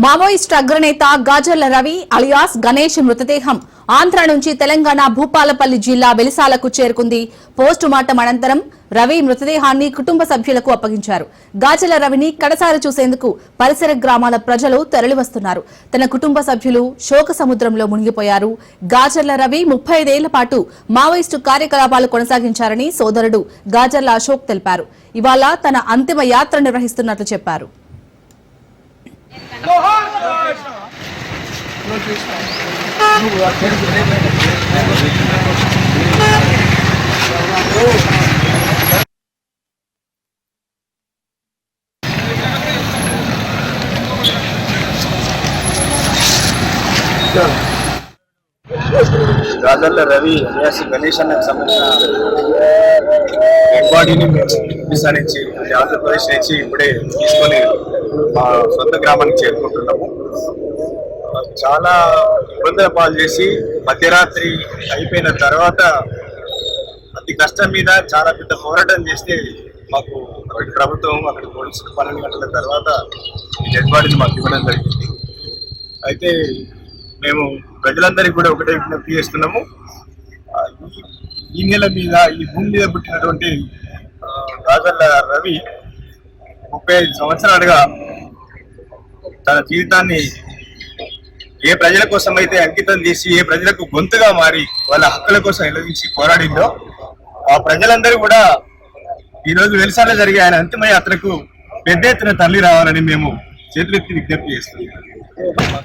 Maoist అగ్రనేత Gajarla Ravi alias Ganesh మృతదేహం ఆంధ్ర నుంచి తెలంగాణ భూపాలపల్లి జిల్లా వెలిసాలకు చేరుకుంది. పోస్టు మార్టం అనంతరం రవి మృతదేహాన్ని కుటుంబ సభ్యులకు అప్పగించారు. గాజర్ల రవిని కడసారి చూసేందుకు పరిసర గ్రామాల ప్రజలు తరలివస్తున్నారు. తన కుటుంబ సభ్యులు శోక సముద్రంలో మునిగిపోయారు. గాజర్ల రవి 35 ఏళ్ల పాటు మావోయిస్టు కార్యకలాపాలు కొనసాగించారని సోదరుడు గాజర్ల అశోక్ తెలిపారు. ఇవాళ తన అంతిమ యాత్ర నిర్వహిస్తున్నట్లు చెప్పారు. గాజర్ల రవి అలియాస్ గణేష్ అన్నకు సంబంధించిన డెడ్ బాడీని ఒడిశా నుంచి ఆంధ్రప్రదేశ్ నుంచి ఇప్పుడే తీసుకొని మా సొంత గ్రామానికి చేరుకుంటున్నాము. చాలా ఇబ్బందుల పాలు చేసి మధ్యరాత్రి అయిపోయిన తర్వాత అతి కష్టం మీద చాలా పెద్ద పోరాటం చేస్తే మాకు అక్కడి ప్రభుత్వం అక్కడి పోలీసులు 12 గంటల తర్వాత ఈ డెడ్ బాడీని మాకు ఇవ్వడం జరిగింది. అయితే మేము ప్రజలందరికీ కూడా ఒకటే విజ్ఞప్తి చేస్తున్నాము. ఈ నెల మీద ఈ భూమి మీద పుట్టినటువంటి గాజర్ల రవి 35 సంవత్సరాలుగా తన జీవితాన్ని ఏ ప్రజల కోసం అయితే అంకితం చేసి ఏ ప్రజలకు గొంతుగా మారి వాళ్ళ హక్కుల కోసం నిలదీసి పోరాడిందో ఆ ప్రజలందరూ కూడా ఈరోజు వెలిసాలో జరిగే ఆయన అంతిమ యాత్రకు పెద్ద ఎత్తున తరలి రావాలని మేము చేతులెత్తి విజ్ఞప్తి చేస్తున్నాం.